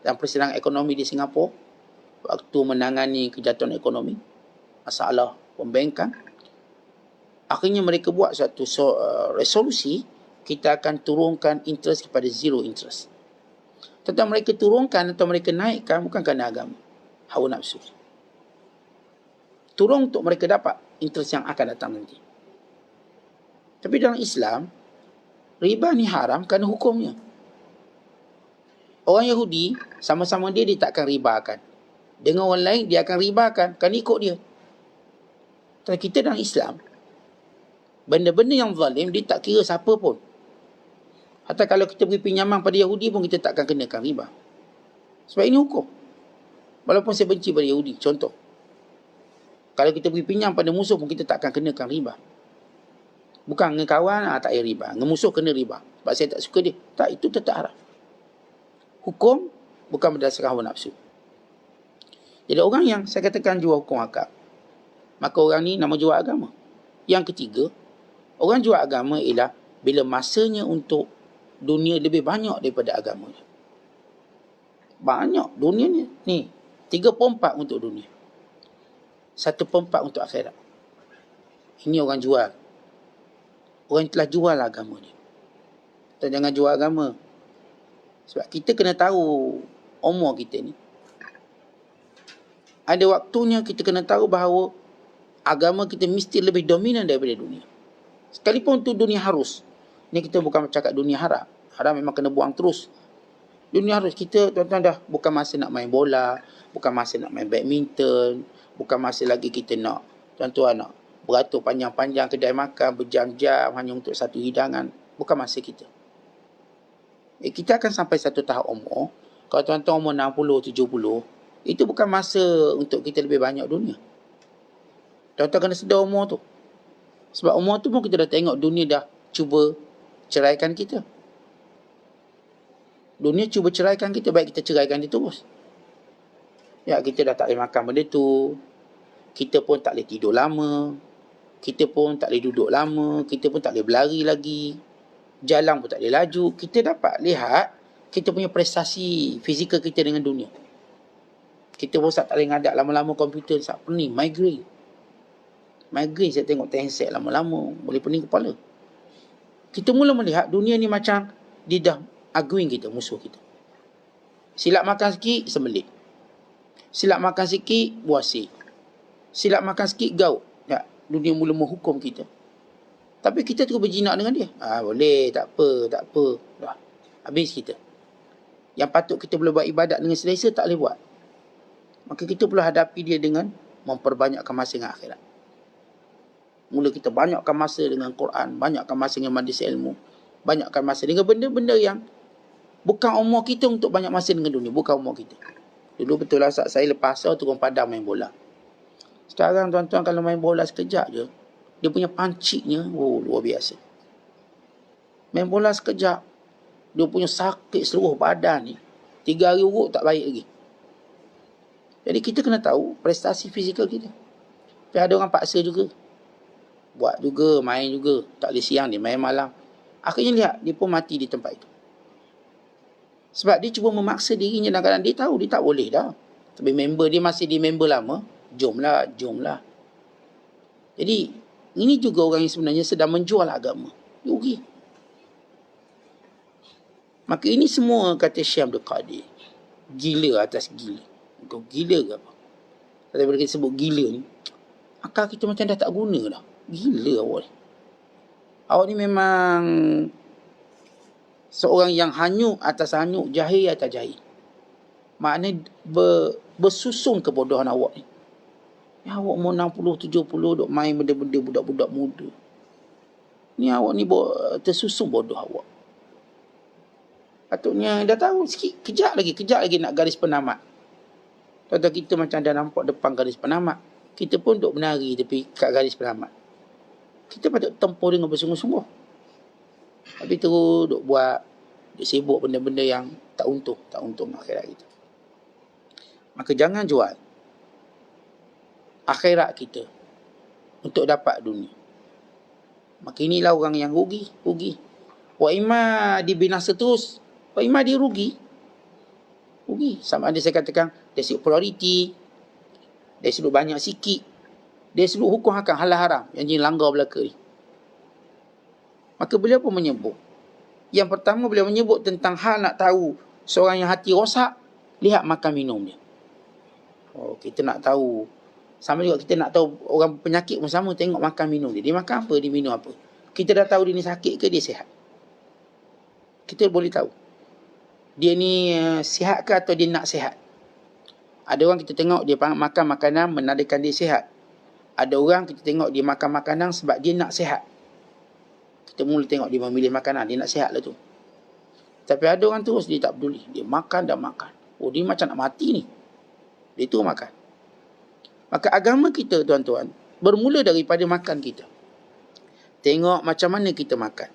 Dalam persidangan ekonomi di Singapura, waktu menangani kejatuhan ekonomi, masalah pembankan, akhirnya mereka buat satu resolusi, kita akan turunkan interest kepada zero interest. Tetapi mereka turunkan atau mereka naikkan bukan kerana agama, hawa nafsu. Turun untuk mereka dapat interest yang akan datang nanti. Tapi dalam Islam, riba ni haram kerana hukumnya. Orang Yahudi, sama-sama dia takkan ribakan. Dengan orang lain, dia akan ribakan kerana ikut dia. Tapi kita dalam Islam, benda-benda yang zalim, dia tak kira siapa pun. Hatta kalau kita beri pinjaman pada Yahudi pun, kita takkan kenakan riba. Sebab ini hukum. Walaupun saya benci pada Yahudi, contoh. Kalau kita beri pinjam pada musuh pun, kita takkan kenakan riba. Bukan dengan kawan, tak payah riba. Dengan musuh kena riba. Sebab saya tak suka dia. Tak, itu tetap haram. Hukum bukan berdasarkan hawa nafsu. Jadi orang yang saya katakan jual hukum akal, maka orang ni nama jual agama. Yang ketiga, orang jual agama ialah bila masanya untuk dunia lebih banyak daripada agama. Banyak dunia ni 3/4 untuk dunia, 1/4 untuk akhirat. Ini orang jual. Orang yang telah jual agama ni. Kita jangan jual agama. Sebab kita kena tahu umur kita ni. Ada waktunya kita kena tahu bahawa agama kita mesti lebih dominan daripada dunia. Sekalipun tu dunia harus. Ni kita bukan bercakap dunia haram. Haram memang kena buang terus. Dunia harus. Kita tuan-tuan dah bukan masa nak main bola, bukan masa nak main badminton, bukan masa lagi kita nak, tuan-tuan nak beratur panjang-panjang kedai makan berjam-jam hanya untuk satu hidangan. Bukan masa kita. Kita akan sampai satu tahap umur. Kalau tuan-tuan umur 60, 70, itu bukan masa untuk kita lebih banyak dunia. Tuan-tuan kena sedar umur tu. Sebab umur tu pun kita dah tengok dunia dah cuba ceraikan kita. Dunia cuba ceraikan kita, baik kita ceraikan dia terus. Ya, kita dah tak boleh makan benda tu. Kita pun tak boleh tidur lama. Kita pun tak boleh duduk lama. Kita pun tak boleh berlari lagi. Jalan pun tak boleh laju. Kita dapat lihat kita punya prestasi fizikal kita dengan dunia. Kita pun tak boleh ngadak lama-lama komputer. Sebab pening, migraine. Migraine saya tengok handset lama-lama. Boleh pening kepala. Kita mula melihat dunia ni macam dia dah arguing kita, musuh kita. Silap makan sikit, sembelit. Silap makan sikit, buasir. Silap makan sikit, gaut. Ya, dunia mula menghukum kita. Tapi kita terus berjinak dengan dia. Boleh, tak apa. Dah, habis kita. Yang patut kita boleh buat ibadat dengan selesa, tak boleh buat. Maka kita perlu hadapi dia dengan memperbanyakkan masa dengan akhirat. Mula kita banyakkan masa dengan Quran, banyakkan masa dengan majlis ilmu, banyakkan masa dengan benda-benda yang bukan umur kita untuk banyak masa dengan dunia. Bukan umur kita. Dulu betul lah saat saya lepas asar turun padang main bola. Sekarang tuan-tuan kalau main bola sekejap je, dia punya panciknya luar biasa. Main bola sekejap, dia punya sakit seluruh badan ni. 3 hari urut tak baik lagi. Jadi kita kena tahu prestasi fizikal kita. Tapi ada orang paksa juga. Buat juga, main juga. Tak boleh siang, dia main malam. Akhirnya lihat, dia pun mati di tempat itu. Sebab dia cuba memaksa dirinya dalam keadaan dia tahu dia tak boleh dah. Tapi member dia masih di member lama. Jomlah. Jadi, ini juga orang yang sebenarnya sedang menjual agama. Dia rugi. Maka ini semua kata Syekh Abdul Qadir. Gila atas gila. Kau gila ke apa? Tapi bila kita sebut gila ni, akal kita macam dah tak guna dah. Gila awak ni. Awak ni memang seorang yang hanyut atas hanyut, jahil atas jahil. Maknanya bersusung kebodohan awak ni. Ya, awak umur 60, 70 duk main benda-benda budak-budak muda. Ni awak ni tersusung bodoh awak. Patutnya dah tahu sikit, kejap lagi nak garis penamat. Tuan-tuan kita macam dah nampak depan garis penamat. Kita pun duk menari tepi kat garis penamat. Kita patut tempuh dengan bersungguh-sungguh. Tapi terus duk buat Dia sibuk benda-benda yang tak untung akhirat kita. Maka jangan jual akhirat kita untuk dapat dunia. Maka inilah orang yang rugi. Wa imma dibinasa terus, wa imma dia rugi. Sama ada saya katakan dari sudut prioriti, dari sudut banyak sikit, dari sudut hukum hakam halal haram yang jadi langgar belaka ni. Maka beliau pun menyebut. Yang pertama beliau menyebut tentang hal nak tahu seorang yang hati rosak, lihat makan minum dia. Kita nak tahu. Sama juga kita nak tahu orang penyakit pun sama, tengok makan minum dia. Dia makan apa, dia minum apa. Kita dah tahu dia ni sakit ke dia sihat. Kita boleh tahu. Dia ni sihat ke atau dia nak sihat. Ada orang kita tengok dia makan makanan menandakan dia sihat. Ada orang kita tengok dia makan makanan sebab dia nak sihat. Kita mula tengok dia memilih makanan, dia nak sihat lah tu. Tapi ada orang terus dia tak peduli. Dia makan dan makan. Dia macam nak mati ni. Dia tu makan. Maka agama kita tuan-tuan bermula daripada makan kita. Tengok macam mana kita makan.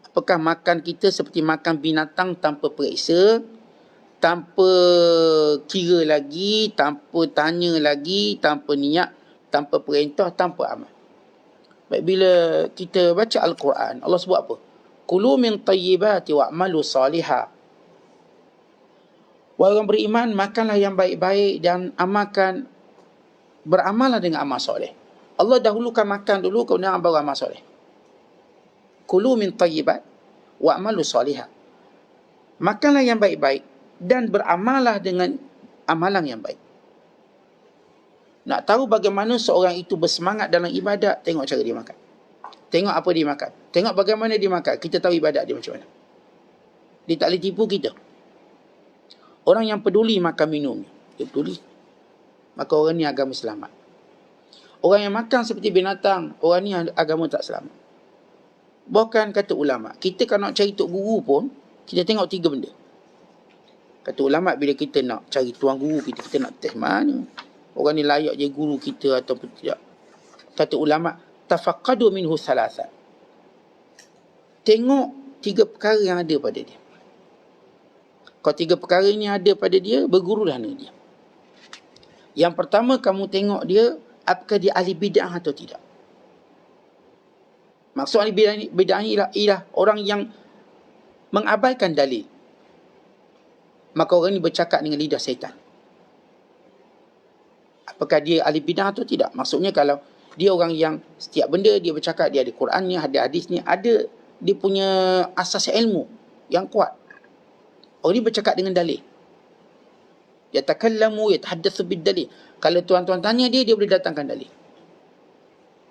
Apakah makan kita seperti makan binatang tanpa periksa, tanpa kira lagi, tanpa tanya lagi, tanpa niat, tanpa perintah, tanpa amal. Baik, bila kita baca Al-Quran, Allah sebut apa? Kulu min tayyibati wa'malu salihah. Wahai orang beriman, makanlah yang baik-baik dan amalkan, beramallah dengan amal soleh. Allah dahulukan makan dulu, kemudian baru amal soleh. Kulu min tayyibat wa'malu salihah. Makanlah yang baik-baik dan beramallah dengan amalan yang baik. Nak tahu bagaimana seorang itu bersemangat dalam ibadat, tengok cara dia makan. Tengok apa dia makan. Tengok bagaimana dia makan. Kita tahu ibadat dia macam mana. Dia tak boleh tipu kita. Orang yang peduli makan minum, dia peduli, maka orang ni agama selamat. Orang yang makan seperti binatang, orang ni agama tak selamat. Bahkan kata ulama, kita kalau nak cari tok guru pun, kita tengok 3 benda. Kata ulama, bila kita nak cari tuan guru kita nak test mana orang ni layak jadi guru kita ataupun tidak. Kata ulama, tafaqqadu minhu thalatha. Tengok 3 perkara yang ada pada dia. Kalau 3 perkara ini ada pada dia, bergurulah dengan dia. Yang pertama, kamu tengok dia, apakah dia ahli bid'ah atau tidak. Maksud ahli bid'ah ialah orang yang mengabaikan dalil. Maka orang ini bercakap dengan lidah syaitan. Apakah dia ahli bid'ah atau tidak? Maksudnya kalau dia orang yang setiap benda dia bercakap, dia ada Qurannya, ada hadisnya, ada dia punya asas ilmu yang kuat. Orang ni bercakap dengan dalil. Yatakallamu yatahaddatsu bid-dalil. Kalau tuan-tuan tanya dia boleh datangkan dalil.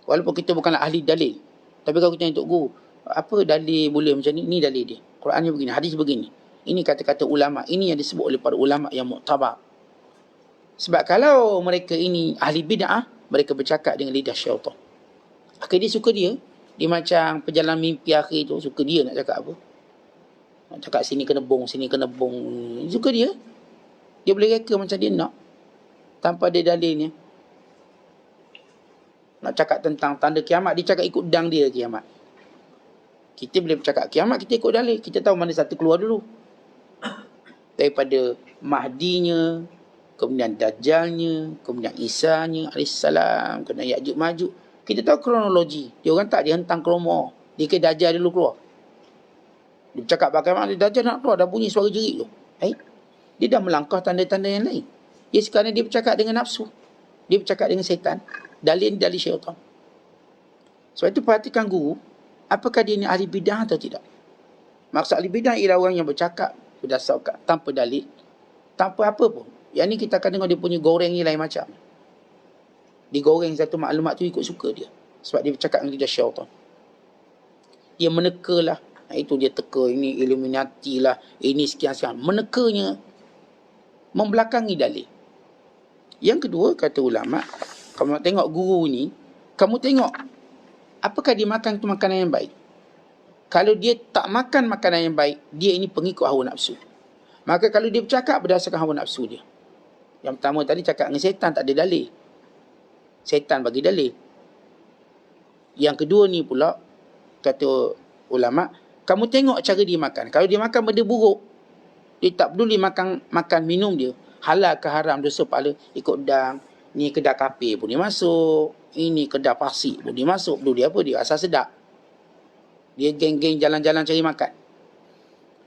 Walaupun kita bukanlah ahli dalil. Tapi kalau kita tanya Tok Guru, apa dalil boleh macam ni? Ini dalil dia. Qurannya begini, hadis begini. Ini kata-kata ulama. Ini yang disebut oleh para ulama yang muktabar. Sebab kalau mereka ini ahli bid'ah, mereka bercakap dengan lidah syaitan. Maka dia suka dia. Dia macam perjalanan mimpi akhir tu, suka dia nak cakap apa. Nak cakap sini kena bong, sini kena bong. Suka dia. Dia boleh reka macam dia nak. Tanpa ada dalilnya. Nak cakap tentang tanda kiamat, dia cakap ikut dang dia kiamat. Kita boleh bercakap kiamat, kita ikut dalil. Kita tahu mana satu keluar dulu. Daripada Mahdinya, kemudian Dajjalnya, kemudian Isanya alaihissalam, kemudian Ya'juj Ma'juj. Kita tahu kronologi. Dia orang tak, dia hentang kromo. Dia ke Dajjal dulu keluar. Dia bercakap bagaimana Dajjal nak keluar, dah bunyi suara jerit tu. Dia dah melangkah tanda-tanda yang lain. Dia sekarang dia bercakap dengan nafsu. Dia bercakap dengan syaitan. Dalil syaitan. Sebab itu perhatikan guru, apakah dia ni ahli bid'ah atau tidak. Maksud ahli bid'ah ialah orang yang bercakap berdasarkan tanpa dalil, tanpa apa pun. Yang ni kita akan tengok dia punya goreng ni lain macam. Digoreng satu maklumat tu ikut suka dia. Sebab dia bercakap dengan lidah syaitan. Dia meneka lah. Itu dia teka, ini Illuminati lah, ini sekian-sekian. Menekanya, membelakangi dalil. Yang kedua, kata ulama, kamu nak tengok guru ni, kamu tengok apakah dia makan tu makanan yang baik. Kalau dia tak makan makanan yang baik, dia ini pengikut hawa nafsu. Maka kalau dia bercakap berdasarkan hawa nafsu dia. Yang pertama tadi cakap dengan setan, tak ada dalil. Setan bagi dalil. Yang kedua ni pula, kata ulama, Kamu tengok cara dia makan. Kalau dia makan benda buruk, dia tak peduli makan minum dia. Halal ke haram, dosa pahala, ikut dang. Ni kedai kafe pun dia masuk. Ini kedai pasik pun dia masuk. Peduli apa? Dia asal sedap. Dia geng-geng jalan-jalan cari makan.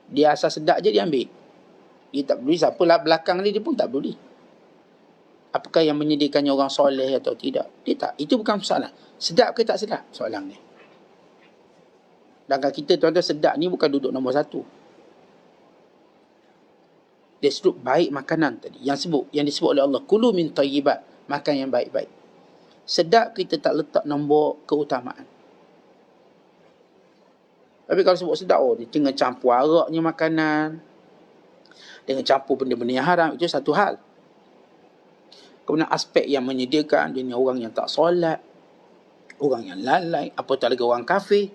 Dia asal sedap je dia ambil. Dia tak peduli siapa lah belakang dia pun tak peduli. Apakah yang menyediakannya orang soleh atau tidak. Dia tak. Itu bukan soalan. Sedap ke tak sedap? Soalan dia. Sedangkan kita tuan-tuan sedap ni bukan duduk nombor satu. Dia sebut baik makanan tadi. Yang disebut oleh Allah. Kulu min tayyibat. Makan yang baik-baik. Sedap kita tak letak nombor keutamaan. Tapi kalau sebut sedap, dia tengah campur araknya makanan. Dengan campur benda-benda yang haram. Itu satu hal. Kemudian aspek yang menyediakan. Dia ni orang yang tak solat. Orang yang lalai. Apatah lagi orang kafir.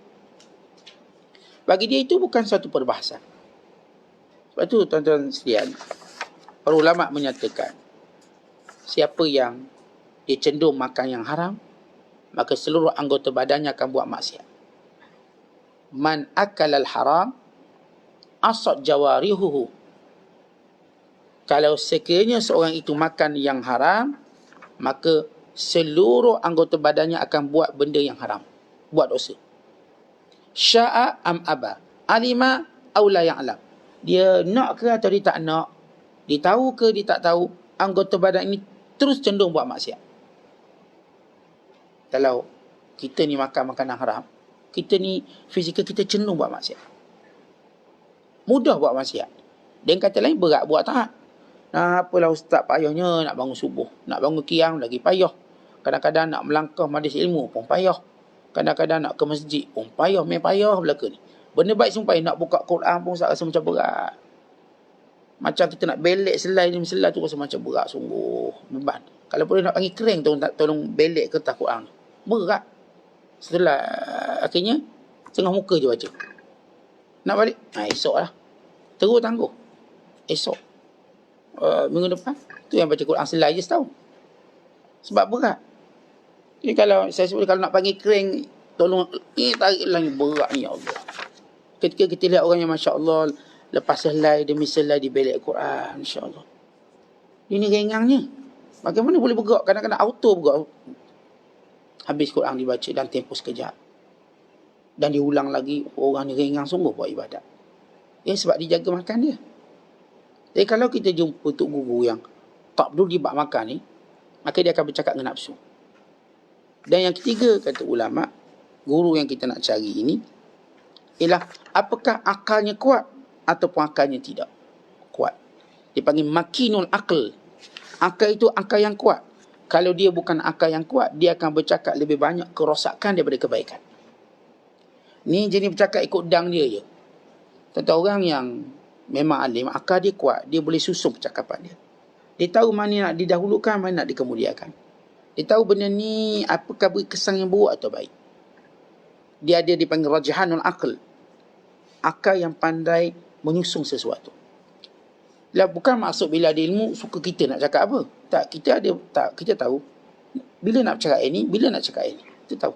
Bagi dia itu bukan suatu perbahasan. Sebab itu tuan-tuan sekalian, para ulama menyatakan, siapa yang dia cenderung makan yang haram, maka seluruh anggota badannya akan buat maksiat. Man akalal haram, asad jawarihuhu. Kalau sekiranya seorang itu makan yang haram, maka seluruh anggota badannya akan buat benda yang haram. Buat dosa. Sya'a am aba. Alima aula ya'lam. Dia nak ke atau dia tak nak. Dia tahu ke dia tak tahu. Anggota badan ini terus cenderung buat maksiat. Kalau kita ni makan makanan haram, kita ni fizikal kita cenderung buat maksiat. Mudah buat maksiat. Dan kata lain berat buat taat. Nah, apalah ustaz payahnya nak bangun subuh. Nak bangun qiyam lagi payah. Kadang-kadang nak melangkah majlis ilmu pun payah. Kadang-kadang nak ke masjid pun payah. Memang payah belaka ni. Benda baik semua payah. Nak buka Quran pun rasa macam berat. Macam kita nak belek selai ni. Selai tu rasa macam berat sungguh. Beban. Kalau boleh nak panggil kering tolong belek kertas Quran. Berat. Setelah akhirnya tengah muka je baca. Nak balik? Esok lah. Terus tangguh. Esok. Minggu depan. Tu yang baca Quran selai je setahun. Sebab berat. Jadi kalau saya sebut kalau nak panggil kering, tolong tarik lagi berat ni ya Allah. Ketika kita lihat orang yang Masya Allah lepas selai demi selai di belek Quran, Masya Allah. Ini ringannya. Bagaimana boleh bergerak? Kadang-kadang auto bergerak. Habis Quran dibaca dan tempoh sekejap. Dan diulang lagi, orang ni ringan sungguh buat ibadat. Sebab dia jaga makan dia. Jadi kalau kita jumpa tok guru yang tak peduli bab makan ni, maka dia akan bercakap dengan nafsu. Dan yang ketiga, kata ulama, guru yang kita nak cari ini ialah apakah akalnya kuat ataupun akalnya tidak kuat. Dipanggil makinul akal. Akal itu akal yang kuat. Kalau dia bukan akal yang kuat, dia akan bercakap lebih banyak kerosakan daripada kebaikan. Ni jenis bercakap ikut dang dia je. Tentang orang yang memang alim, akal dia kuat, dia boleh susun percakapan dia. Dia tahu mana nak didahulukan, mana nak dikemudiakan. Dia tahu benda ni apakah berkesan yang buruk atau baik. Dia ada dipanggil rajahanul akal. Akal yang pandai menyusun sesuatu. Lah bukan maksud bila ada ilmu suka kita nak cakap apa. Tak, kita tahu bila nak cakap ini, bila nak cakap ini. Kita tahu.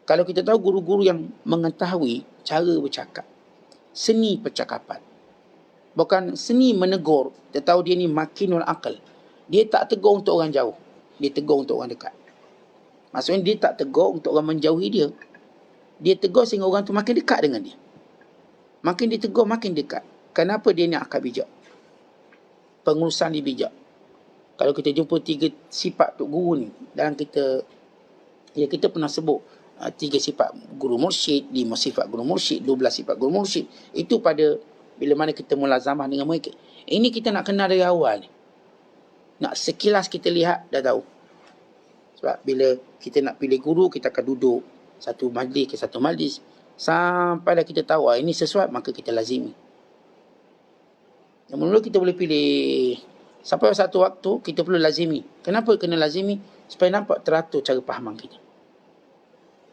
Kalau kita tahu guru-guru yang mengetahui cara bercakap, seni percakapan. Bukan seni menegur, dia tahu dia ni makinul akal. Dia tak tegur untuk orang jauh. Dia tegur untuk orang dekat. Maksudnya dia tak tegur untuk orang menjauhi dia. Dia tegur sehingga orang tu makin dekat dengan dia. Makin dia tegur, makin dekat. Kenapa dia ni akal bijak? Pengurusan dia bijak. Kalau kita jumpa 3 sifat tok guru ni, dalam kita pernah sebut 3 sifat guru mursyid, 5 sifat guru mursyid, 12 sifat guru mursyid. Itu pada bila mana kita mulazamah dengan mereka. Ini kita nak kenal dari awal ni. Nak sekilas kita lihat, dah tahu. Sebab bila kita nak pilih guru, kita akan duduk satu majlis ke satu majlis. Sampailah kita tahu, ini sesuai, maka kita lazimi. Yang mula kita boleh pilih. Sampai satu waktu, kita perlu lazimi. Kenapa kena lazimi? Supaya nampak teratur cara fahaman kita.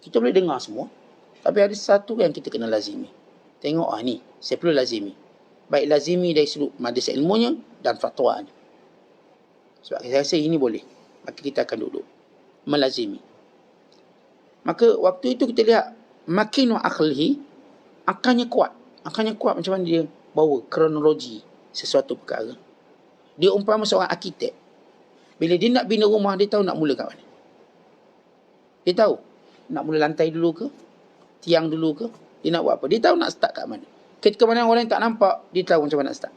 Kita boleh dengar semua. Tapi ada satu yang kita kena lazimi. Tengok, ni, saya perlu lazimi. Baik lazimi dari sudut majlis ilmunya dan fatwanya. Sebab saya rasa ini boleh. Maka kita akan duduk melazimi. Maka waktu itu kita lihat makinu akhlihi, akannya kuat. Akannya kuat macam mana dia bawa kronologi sesuatu perkara. Dia umpama seorang arkitek. Bila dia nak bina rumah, dia tahu nak mula kat mana. Dia tahu nak mula lantai dulu ke, tiang dulu ke, dia nak buat apa. Dia tahu nak start kat mana. Ketika mana orang lain tak nampak, dia tahu macam mana nak start.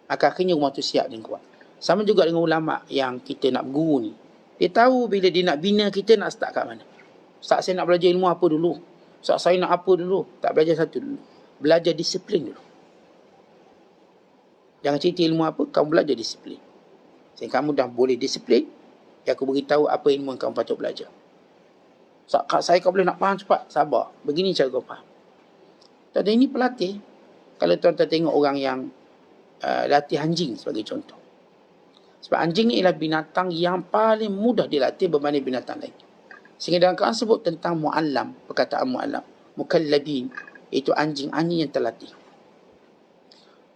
Maka akhirnya rumah tu siap dan kuat. Sama juga dengan ulama' yang kita nak berguru ni. Dia tahu bila dia nak bina kita nak start kat mana. Ustaz, saya nak belajar ilmu apa dulu? Ustaz, saya nak apa dulu? Tak belajar satu dulu. Belajar disiplin dulu. Jangan cerita ilmu apa, kamu belajar disiplin. Sehingga kamu dah boleh disiplin, aku beritahu apa ilmu yang kamu patut belajar. Saya kau boleh nak faham cepat, sabar. Begini cara kau faham. Dan ini pelatih. Kalau tuan-tuan tengok orang yang latih anjing sebagai contoh. Sebab anjing ni ialah binatang yang paling mudah dilatih berbanding binatang lain. Sehingga dalam Quran sebut tentang mu'allam, perkataan mu'allam, mukallabin, itu anjing-anjing yang terlatih.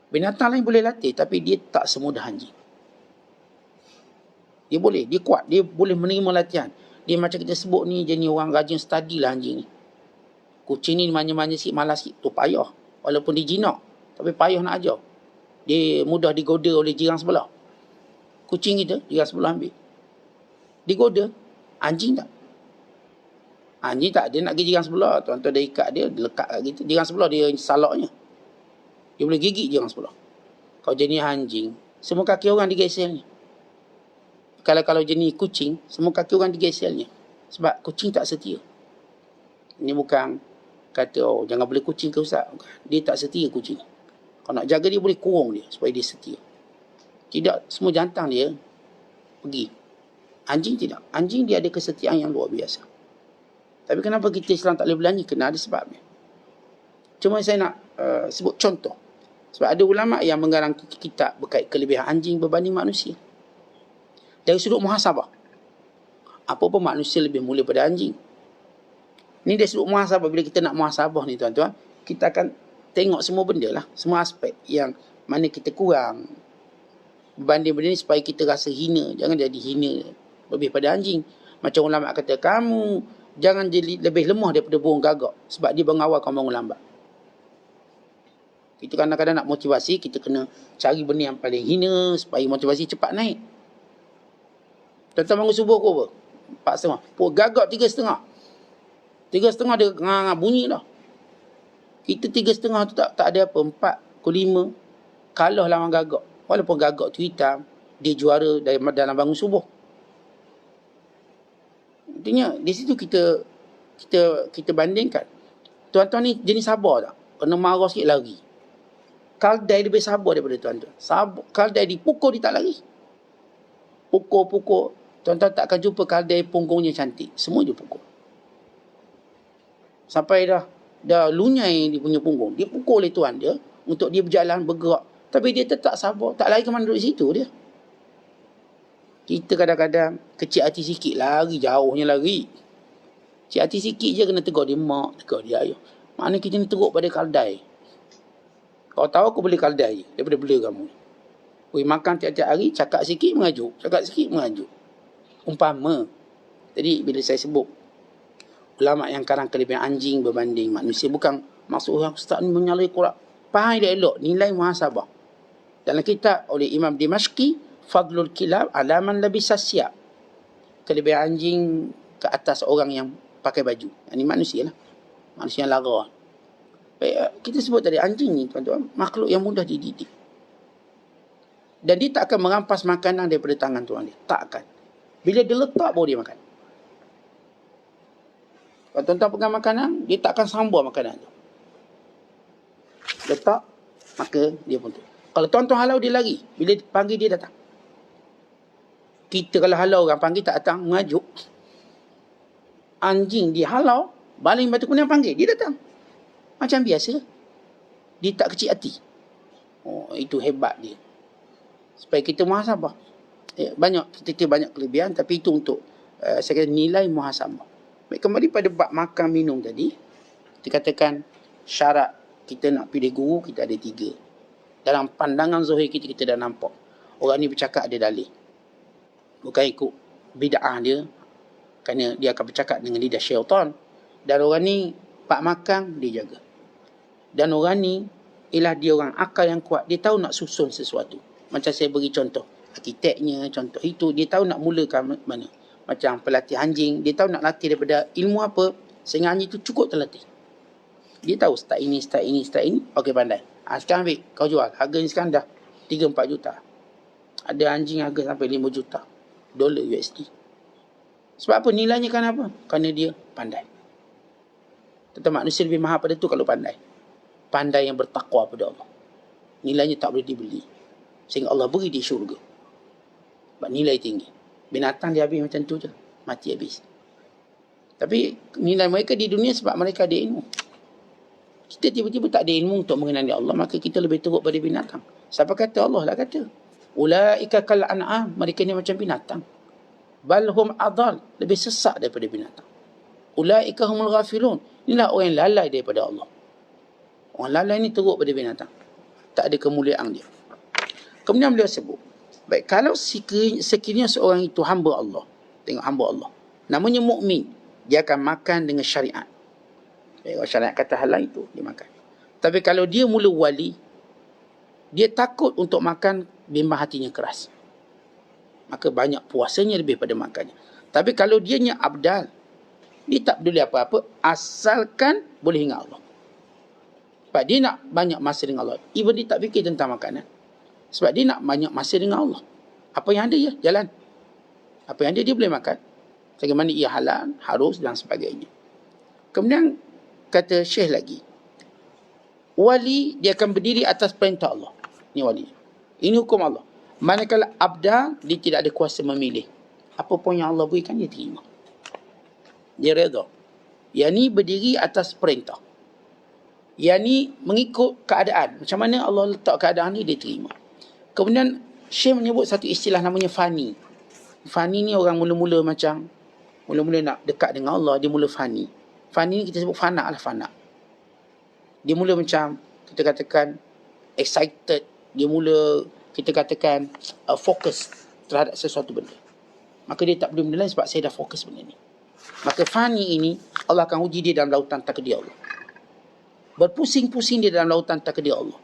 Binatang lain boleh latih, tapi dia tak semudah anjing. Dia boleh, dia kuat, dia boleh menerima latihan. Dia macam kita sebut ni, jenis orang rajin study lah anjing ni. Kucing ni manja-manja sikit, malas sikit, tu payah. Walaupun dia jinak, tapi payah nak ajar. Dia mudah digoda oleh jiran sebelah. Kucing kita, jiran sebelah ambil. Digoda, anjing tak. Anjing tak, dia nak pergi jiran sebelah. Tuan-tuan dah ikat dia lekat kat kita. Jiran sebelah dia salaknya. Dia boleh gigit jiran sebelah. Kalau jenis anjing, semua kaki orang digeselnya. Kalau jenis kucing, semua kaki orang digeselnya. Sebab kucing tak setia. Ini bukan kata, jangan beli kucing ke Ustaz. Dia tak setia kucing. Kalau nak jaga dia, boleh kurung dia supaya dia setia. Tidak semua jantan dia pergi. Anjing tidak. Anjing dia ada kesetiaan yang luar biasa. Tapi kenapa kita Islam tak boleh berani? Kena ada sebabnya. Cuma saya nak sebut contoh. Sebab ada ulama' yang mengarang kitab berkait kelebihan anjing berbanding manusia. Dari sudut muhasabah. Apa-apa manusia lebih mulia pada anjing. Ini dari sudut muhasabah. Bila kita nak muhasabah ni tuan-tuan, kita akan tengok semua benda lah. Semua aspek yang mana kita kurang berbanding benda ni supaya kita rasa hina. Jangan jadi hina lebih pada anjing. Macam ulama' kata, kamu jangan jadi lebih lemah daripada burung gagak. Sebab dia mengawal kamu bangun lambat. Kita kadang-kadang nak motivasi, kita kena cari benda yang paling hina supaya motivasi cepat naik. Tuan-tuan bangun subuh pukul apa? 4.30. Pukul gagak 3.30. 3.30 dia bunyi dah. Kita 3.30 tu tak ada apa. 4.05 kalah lawan gagak. Walaupun gagak tu hitam, dia juara dalam bangun subuh. Intinya di situ kita bandingkan. Tuan-tuan ni jenis sabar tak? Kena marah sikit lari. Kaldai lebih sabar daripada tuan-tuan. Kaldai dipukul, dia tak lari. Pukul. Tuan-tuan tak akan jumpa kaldai punggungnya cantik. Semua dia pukul. Sampai dah lunyai dia punya punggung. Dia pukul oleh tuan dia untuk dia berjalan, bergerak. Tapi dia tetap sabar. Tak lari ke mana, duduk situ dia. Kita kadang-kadang kecil hati sikit, lari jauhnya lari. Kecil hati sikit je kena tegur dia mak, tegur dia ayah. Mana kita ni teruk pada kaldai. Kau tahu aku beli kaldai je daripada bela kamu. Makan tiap-tiap hari, cakap sikit mengajuk. Cakap sikit mengajuk. Umpama. Jadi bila saya sebut ulama' yang karang kelebihan anjing berbanding manusia, bukan maksud orang Ustaz ni menyalahi Quran. Faham dia elok, nilai muhasabah. Dalam kitab oleh Imam Dimashqi, Fadlul Kilab ala man labisa siyab. Kelebihan anjing ke atas orang yang pakai baju. Ini manusia lah. Manusia yang lara. Baik, kita sebut tadi anjing ni tuan-tuan, makhluk yang mudah dididik. Dan dia tak akan merampas makanan daripada tangan tuan dia. Tak akan. Bila dia letak baru dia makan. Kalau tuan-tuan pegang makanan, dia tak akan sambur makanan tu. Letak, maka dia pun tu. Kalau tuan-tuan halau, dia lari. Bila panggil, dia datang. Kita kalau halau orang panggil tak datang, mengajuk. Anjing dia halau, baling batu kuning panggil, dia datang. Macam biasa. Dia tak kecil hati. Itu hebat dia. Supaya kita muhasabah. Kita banyak kelebihan, tapi itu untuk saya kata nilai muhasabah. Baik, kembali pada bab makan minum tadi. Kita katakan syarat kita nak pilih guru, kita ada 3. Dalam pandangan zahir kita dah nampak. Orang ni bercakap ada dalih. Bukan ikut bid'ah dia. Kerana dia akan bercakap dengan lidah syaitan. Dan orang ni Pak makan, dia jaga. Dan orang ni, ialah dia orang akal yang kuat. Dia tahu nak susun sesuatu. Macam saya beri contoh. Arkiteknya, contoh itu. Dia tahu nak mulakan mana. Macam pelatih anjing. Dia tahu nak latih daripada ilmu apa. Sehingga anjing itu cukup terlatih. Dia tahu start ini. Okey, pandai. Sekarang ambil, kau jual. Harga ni sekarang dah 3-4 juta. Ada anjing harga sampai 5 juta dolar USD. Sebab apa? Nilainya kan apa? Kerana dia pandai. Tentu manusia lebih mahal pada tu kalau pandai. Pandai yang bertakwa pada Allah. Nilainya tak boleh dibeli. Sehingga Allah beri dia syurga. Sebab nilai tinggi. Binatang dia habis macam tu je. Mati habis. Tapi nilai mereka di dunia sebab mereka ada ilmu. Kita tiba-tiba tak ada ilmu untuk mengenali Allah, maka kita lebih teruk pada binatang. Siapa kata? Allah lah kata. Ulaika kal an'am. Mereka ni macam binatang. Bal hum adal. Lebih sesak daripada binatang. Ulaika humul ghafilun. Inilah orang yang lalai daripada Allah. Orang lalai ni teruk pada binatang. Tak ada kemuliaan dia. Kemudian beliau sebut, baik, kalau sekiranya seorang itu hamba Allah. Tengok hamba Allah. Namanya mukmin, dia akan makan dengan syariat. Baik, kalau syariat kata halal itu, dia makan. Tapi kalau dia mula wali, dia takut untuk makan, bimbang hatinya keras. Maka banyak puasanya lebih pada makannya. Tapi kalau dianya abdal, dia tak peduli apa-apa, asalkan boleh ingat Allah. Sebab dia nak banyak masa dengan Allah. Even dia tak fikir tentang makanan. Sebab dia nak banyak masa dengan Allah. Apa yang ada ya, jalan. Apa yang ada dia boleh makan. Bagaimana ia halal, harus dan sebagainya. Kemudian kata Syekh lagi, wali dia akan berdiri atas perintah Allah. Ini wali. Ini hukum Allah. Manakala abda, dia tidak ada kuasa memilih. Apa pun yang Allah berikan, dia terima. Dia redha. Yang ni berdiri atas perintah. Yang ni mengikut keadaan. Macam mana Allah letak keadaan ni, dia terima. Kemudian Syekh menyebut satu istilah namanya fani. Fani ni orang mula-mula macam, mula-mula nak dekat dengan Allah, dia mula fani. Fani ni kita sebut fana lah, fana. Dia mula macam, kita katakan excited. Dia mula, kita katakan fokus terhadap sesuatu benda. Maka dia tak boleh benda lain sebab saya dah fokus benda ni. Maka fani ini, Allah akan uji dia dalam lautan takdir Allah. Berpusing-pusing dia dalam lautan takdir Allah.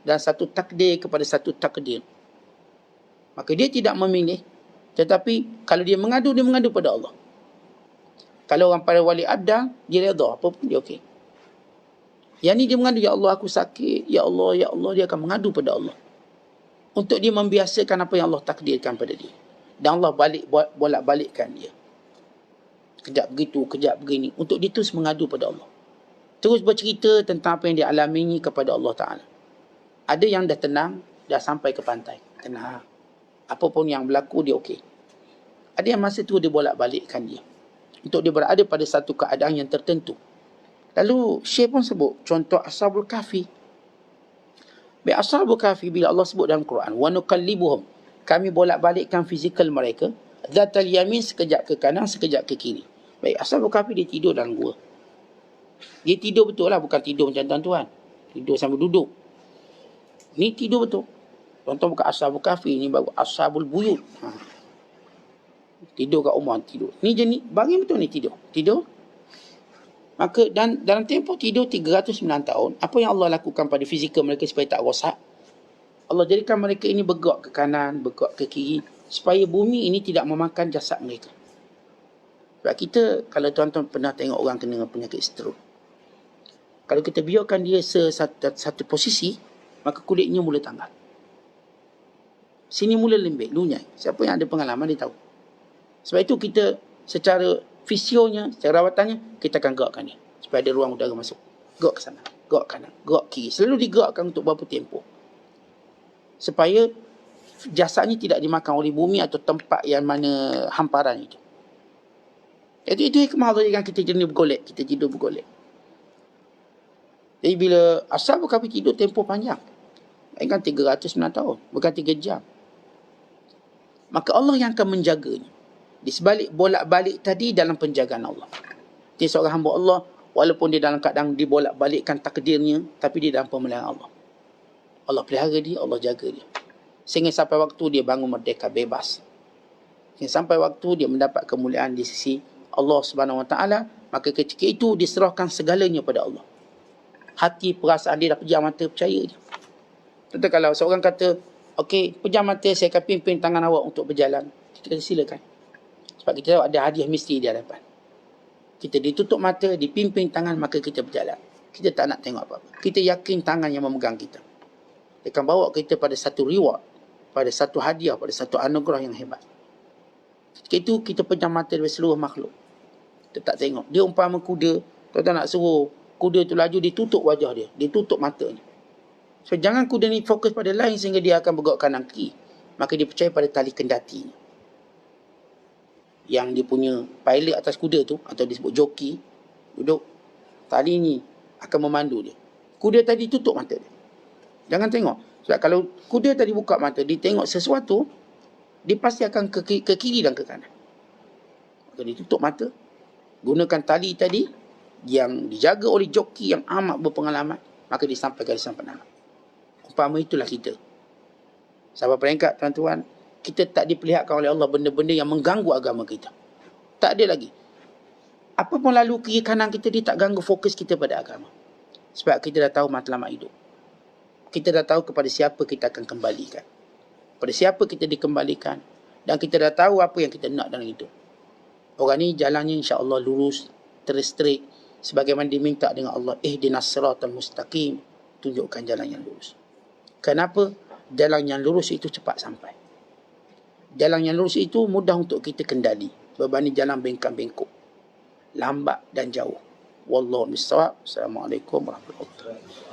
Dan satu takdir kepada satu takdir. Maka dia tidak memilih. Tetapi kalau dia mengadu pada Allah. Kalau orang pada wali abdal, dia redha, apa pun dia okey. Yang ni dia mengadu, ya Allah aku sakit, ya Allah, dia akan mengadu pada Allah. Untuk dia membiasakan apa yang Allah takdirkan pada dia. Dan Allah bolak-balikkan dia. Kejap begitu, kejap begini. Untuk dia terus mengadu pada Allah. Terus bercerita tentang apa yang dia alami kepada Allah Ta'ala. Ada yang dah tenang, dah sampai ke pantai. Tenang. Apa pun yang berlaku, dia okey. Ada yang masa tu dia bolak-balikkan dia. Untuk dia berada pada satu keadaan yang tertentu. Lalu Syekh pun sebut contoh Ashabul Kahfi. Baik, Ashabul Kahfi bila Allah sebut dalam Quran, wa nuqallibuhum, kami bolak-balikkan fizikal mereka, zatal yamin, sekejap ke kanan, sekejap ke kiri. Baik, Ashabul Kahfi dia tidur dalam gua. Dia tidur betul lah, bukan tidur macam tuan-tuan. Tidur sambil duduk. Ni tidur betul. Tuan-tuan bukan Ashabul Kahfi, ni baru Ashabul Buyut. Tidur kat rumah, tidur. Ni je ni, bagi betul ni tidur. Tidur. Maka dan dalam tempoh tidur 309 tahun, apa yang Allah lakukan pada fizikal mereka supaya tak rosak? Allah jadikan mereka ini bergerak ke kanan, bergerak ke kiri, supaya bumi ini tidak memakan jasad mereka. Sebab kita, kalau tuan-tuan pernah tengok orang kena penyakit stroke, kalau kita biarkan dia satu posisi, maka kulitnya mula tanggal. Sini mula lembek, lunyai. Siapa yang ada pengalaman, dia tahu. Sebab itu kita secara fisionya, secara rawatannya, kita akan gerakkan dia. Supaya ada ruang udara masuk. Gerak ke sana, gerak kanan, gerak kiri. Selalu digerakkan untuk beberapa tempoh. Supaya jasadnya tidak dimakan oleh bumi atau tempat yang mana hamparan itu. Itu hikmah Allah yang kita jenis bergolek. Kita tidur bergolek. Jadi bila Ashabul Kahfi tidur tempoh panjang. Kan 309 tahun. Bukan 3 jam. Maka Allah yang akan menjaganya. Di sebalik bolak-balik tadi dalam penjagaan Allah. Dia seorang hamba Allah. Walaupun dia dalam keadaan dibolak-balikkan takdirnya. Tapi dia dalam pemeliharaan Allah. Allah pelihara dia. Allah jaga dia. Sehingga sampai waktu dia bangun merdeka bebas. Sehingga sampai waktu dia mendapat kemuliaan di sisi Allah Subhanahu Wa Taala. maka ketika itu diserahkan segalanya pada Allah. Hati, perasaan dia dah pejam mata, percaya je. Tentu kalau seorang kata, okey, pejam mata, saya akan pimpin tangan awak untuk berjalan. Kita kata silakan. Sebab kita tahu ada hadiah mesti di hadapan. Kita ditutup mata, dipimpin tangan, maka kita berjalan. Kita tak nak tengok apa-apa. Kita yakin tangan yang memegang kita. Dia akan bawa kita pada satu reward, pada satu hadiah, pada satu anugerah yang hebat. Ketika itu, kita pejam mata dari seluruh makhluk. Kita tak tengok. Dia umpama kuda, tuan-tuan nak suruh kuda tu laju, ditutup wajah dia, ditutup matanya. So, jangan kuda ni fokus pada lain sehingga dia akan bergerak kanan kiri. Maka dia percaya pada tali kendati. Yang dia punya pilot atas kuda tu, atau disebut joki, duduk, tali ni akan memandu dia. Kuda tadi tutup mata dia. Jangan tengok. Sebab kalau kuda tadi buka mata, dia tengok sesuatu, dia pasti akan ke kiri dan ke kanan. Maka dia tutup mata, gunakan tali tadi yang dijaga oleh joki yang amat berpengalaman, maka disampaikan penama. Umpama itulah kita. Sahabat peringkat, tuan-tuan, kita tak diperlihatkan oleh Allah benda-benda yang mengganggu agama kita. Tak ada lagi. Apa pun lalu kiri kanan kita, dia tak ganggu fokus kita pada agama. Sebab kita dah tahu matlamat hidup. Kita dah tahu kepada siapa kita akan kembalikan. Pada siapa kita dikembalikan. Dan kita dah tahu apa yang kita nak dalam hidup. Orang ni jalannya insya-Allah lurus, terus straight. Sebagaimana diminta dengan Allah, ihdinas siratal mustaqim, tunjukkan jalan yang lurus. Kenapa? Jalan yang lurus itu cepat sampai. Jalan yang lurus itu mudah untuk kita kendali berbanding jalan bengkak-bengkok, lambat dan jauh. Wallahu a'lam bishawab. Assalamualaikum warahmatullahi wabarakatuh.